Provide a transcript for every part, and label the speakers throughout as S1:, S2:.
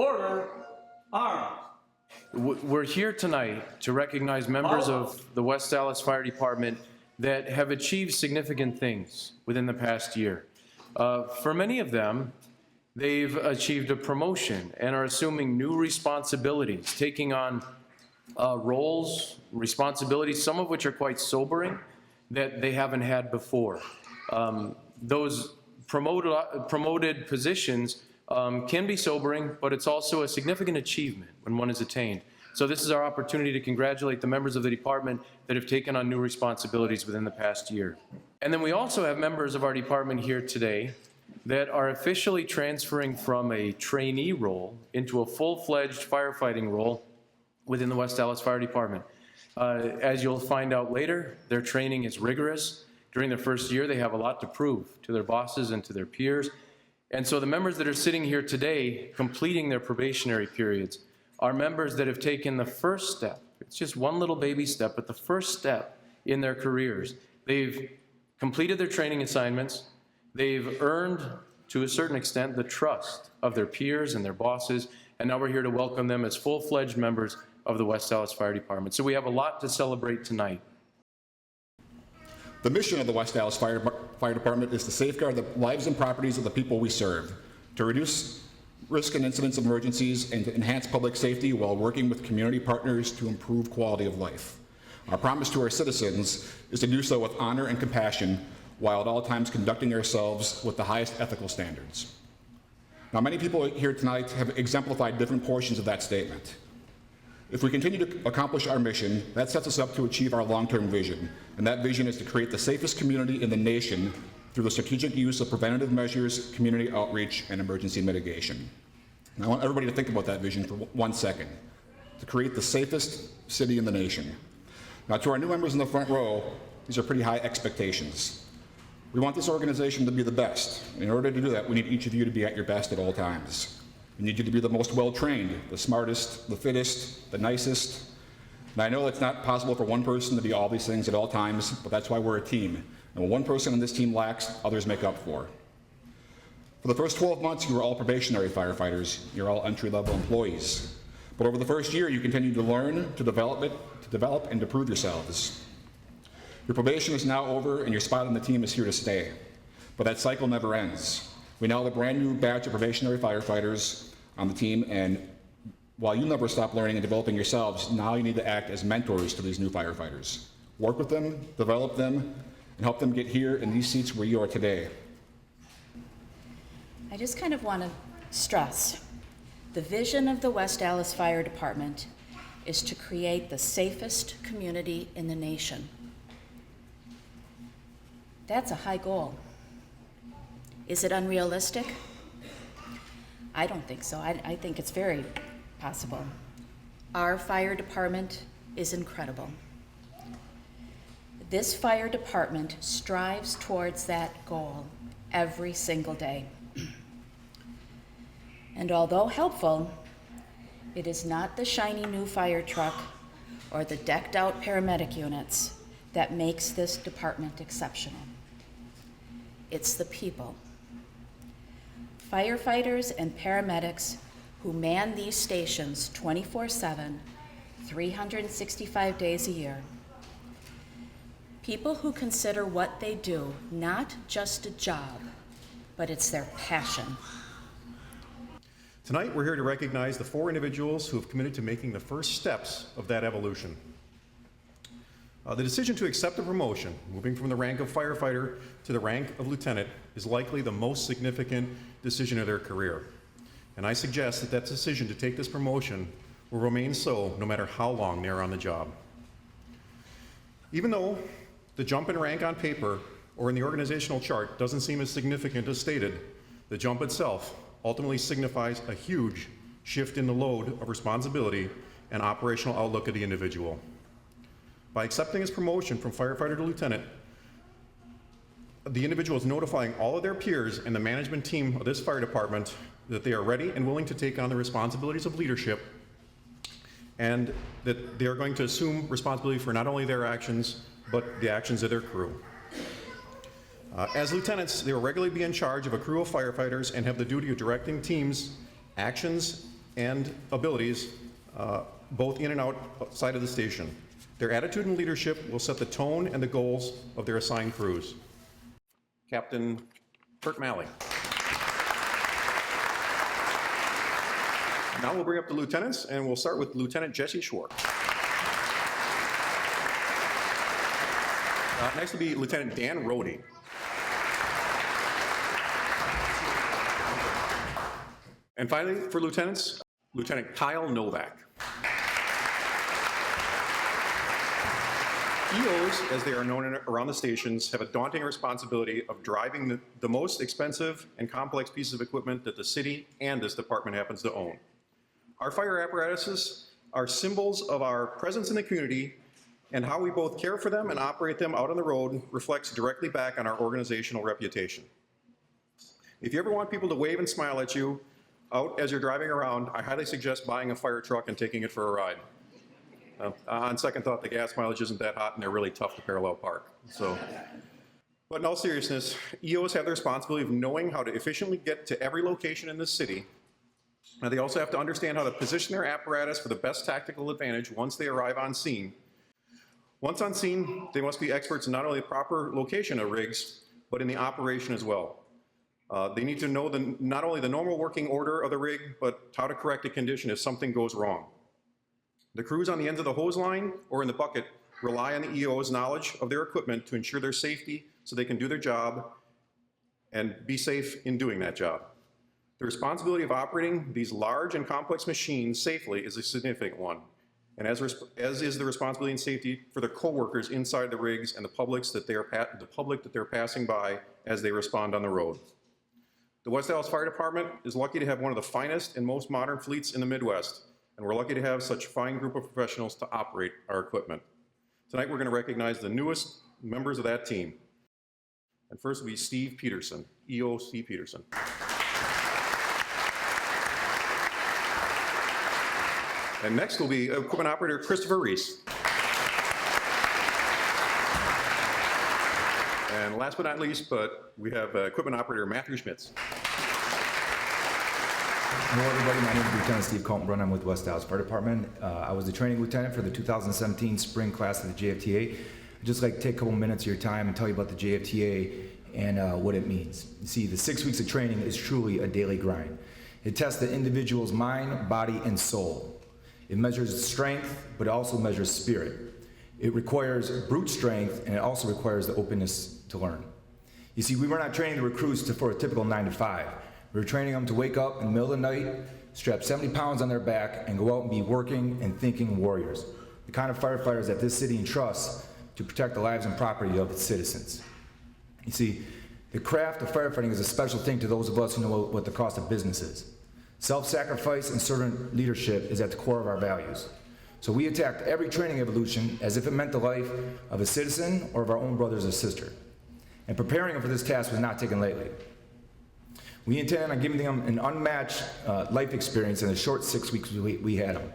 S1: Order. Arms.
S2: We're here tonight to recognize members of the West Allis Fire Department that have achieved significant things within the past year. For many of them, they've achieved a promotion and are assuming new responsibilities, taking on roles, responsibilities, some of which are quite sobering, that they haven't had before. Those promoted positions can be sobering, but it's also a significant achievement when one is attained. So this is our opportunity to congratulate the members of the department that have taken on new responsibilities within the past year. And then we also have members of our department here today that are officially transferring from a trainee role into a full-fledged firefighting role within the West Allis Fire Department. As you'll find out later, their training is rigorous. During their first year, they have a lot to prove to their bosses and to their peers. And so the members that are sitting here today, completing their probationary periods, are members that have taken the first step. It's just one little baby step, but the first step in their careers. They've completed their training assignments. They've earned, to a certain extent, the trust of their peers and their bosses. And now we're here to welcome them as full-fledged members of the West Allis Fire Department. So we have a lot to celebrate tonight.
S3: The mission of the West Allis Fire Department is to safeguard the lives and properties of the people we serve, to reduce risk and incidents of emergencies, and to enhance public safety while working with community partners to improve quality of life. Our promise to our citizens is to do so with honor and compassion while at all times conducting ourselves with the highest ethical standards. Now, many people here tonight have exemplified different portions of that statement. If we continue to accomplish our mission, that sets us up to achieve our long-term vision, and that vision is to create the safest community in the nation through the strategic use of preventative measures, community outreach, and emergency mitigation. And I want everybody to think about that vision for 1 second, to create the safest city in the nation. Now, to our new members in the front row, these are pretty high expectations. We want this organization to be the best. In order to do that, we need each of you to be at your best at all times. We need you to be the most well-trained, the smartest, the fittest, the nicest. And I know it's not possible for one person to be all these things at all times, but that's why we're a team. And when one person on this team lacks, others make up for. For the first 12 months, you were all probationary firefighters. You're all entry-level employees. But over the first year, you continued to learn, to develop, and to prove yourselves. Your probation is now over, and your spot on the team is here to stay. But that cycle never ends. We now have a brand new batch of probationary firefighters on the team, and while you never stop learning and developing yourselves, now you need to act as mentors to these new firefighters. Work with them, develop them, and help them get here in these seats where you are today.
S4: I just kind of want to stress, the vision of the West Allis Fire Department is to create the safest community in the nation. That's a high goal. Is it unrealistic? I don't think so. I think it's very possible. Our fire department is incredible. This fire department strives towards that goal every single day. And although helpful, it is not the shiny new fire truck or the decked out paramedic units that makes this department exceptional. It's the people. Firefighters and paramedics who man these stations 24/7, 365 days a year. People who consider what they do not just a job, but it's their passion.
S5: Tonight, we're here to recognize the 4 individuals who have committed to making the first steps of that evolution. The decision to accept a promotion, moving from the rank of firefighter to the rank of lieutenant, is likely the most significant decision of their career. And I suggest that that decision to take this promotion will remain so no matter how long they are on the job. Even though the jump in rank on paper or in the organizational chart doesn't seem as significant as stated, the jump itself ultimately signifies a huge shift in the load of responsibility and operational outlook of the individual. By accepting his promotion from firefighter to lieutenant, the individual is notifying all of their peers and the management team of this fire department that they are ready and willing to take on the responsibilities of leadership, and that they are going to assume responsibility for not only their actions, but the actions of their crew. As lieutenants, they will regularly be in charge of a crew of firefighters and have the duty of directing teams' actions and abilities, both in and outside of the station. Their attitude and leadership will set the tone and the goals of their assigned crews. Captain Kurt Malley. Now we'll bring up the lieutenants, and we'll start with Lieutenant Jesse Schwark. Next will be Lieutenant Dan Rohde. And finally, for lieutenants, Lieutenant Kyle Nowak. EOs, as they are known around the stations, have a daunting responsibility of driving the most expensive and complex pieces of equipment that the city and this department happens to own. Our fire apparatuses are symbols of our presence in the community, and how we both care for them and operate them out on the road reflects directly back on our organizational reputation. If you ever want people to wave and smile at you out as you're driving around, I highly suggest buying a fire truck and taking it for a ride. On second thought, the gas mileage isn't that hot and they're really tough to parallel park. But in all seriousness, EOs have the responsibility of knowing how to efficiently get to every location in this city. Now, they also have to understand how to position their apparatus for the best tactical advantage once they arrive on scene. Once on scene, they must be experts in not only the proper location of rigs, but in the operation as well. They need to know not only the normal working order of the rig, but how to correct a condition if something goes wrong. The crews on the ends of the hose line or in the bucket rely on the EO's knowledge of their equipment to ensure their safety so they can do their job and be safe in doing that job. The responsibility of operating these large and complex machines safely is a significant one, and as is the responsibility and safety for the co-workers inside the rigs and the public that they're passing by as they respond on the road. The West Allis Fire Department is lucky to have one of the finest and most modern fleets in the Midwest, and we're lucky to have such a fine group of professionals to operate our equipment. Tonight we're going to recognize the newest members of that team. And first will be Steve Peterson, EO Steve Peterson. And next will be equipment operator Kristopher Ries. And last but not least, we have equipment operator Matthew Schmitz.
S6: Hello everybody, my name is Lieutenant Steve Kaltenbrun. I'm with West Allis Fire Department. I was the training lieutenant for the 2017 spring class of the JFTA. I'd just like to take a couple minutes of your time and tell you about the JFTA and what it means. You see, the 6 weeks of training is truly a daily grind. It tests the individual's mind, body, and soul. It measures strength, but it also measures spirit. It requires brute strength, and it also requires the openness to learn. You see, we were not training the recruits for a typical 9 to 5. We were training them to wake up in the middle of the night, strap 70 pounds on their back, and go out and be working and thinking warriors. The kind of firefighters that this city entrusts to protect the lives and property of its citizens. You see, the craft of firefighting is a special thing to those of us who know what the cost of business is. Self-sacrifice and servant leadership is at the core of our values. So we attacked every training evolution as if it meant the life of a citizen or of our own brothers or sister. And preparing them for this task was not taken lightly. We intend on giving them an unmatched life experience in the short 6 weeks we had them.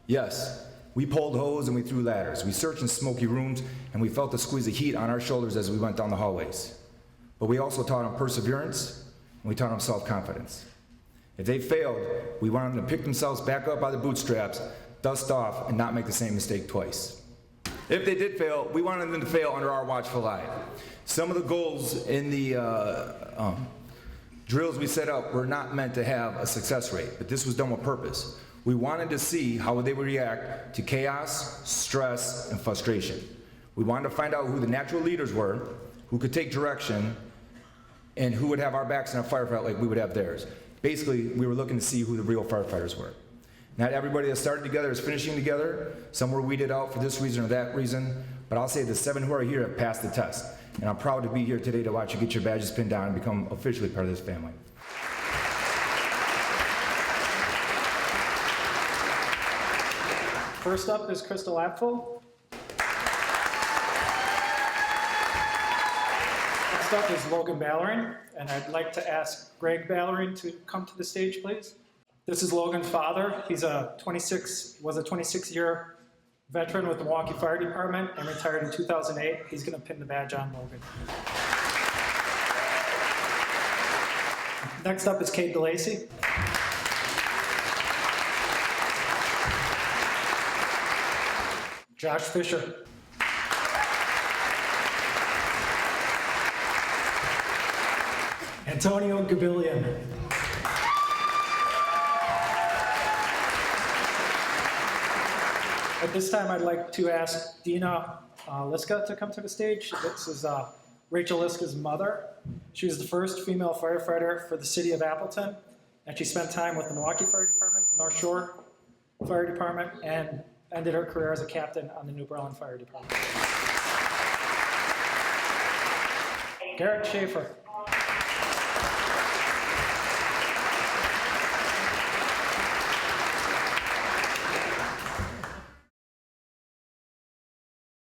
S6: Yes, we pulled hose and we threw ladders. We searched in smoky rooms and we felt the squeeze of heat on our shoulders as we went down the hallways. But we also taught them perseverance and we taught them self-confidence. If they failed, we wanted them to pick themselves back up by the bootstraps, dust off, and not make the same mistake twice. If they did fail, we wanted them to fail under our watchful eye. Some of the goals in the drills we set up were not meant to have a success rate, but this was done with purpose. We wanted to see how they would react to chaos, stress, and frustration. We wanted to find out who the natural leaders were, who could take direction, and who would have our backs in a firefight like we would have theirs. Basically, we were looking to see who the real firefighters were. Not everybody that started together is finishing together. Some were weeded out for this reason or that reason, but I'll say the 7 who are here have passed the test. And I'm proud to be here today to watch you get your badges pinned down and become officially part of this family.
S1: First up is Crystal Apfel. Next up is Logan Ballering, and I'd like to ask Greg Ballering to come to the stage, please. This is Logan's father. He's was a 26-year veteran with the Milwaukee Fire Department and retired in 2008. He's going to pin the badge on Logan. Next up is Kate DeLacy. Josh Fisher. Antonio Gabillion. At this time, I'd like to ask Dina Liska to come to the stage. This is Rachel Liska's mother. She was the first female firefighter for the city of Appleton, and she spent time with the Milwaukee Fire Department, North Shore Fire Department, and ended her career as a captain on the New Berlin Fire Department. Garrett Schaefer.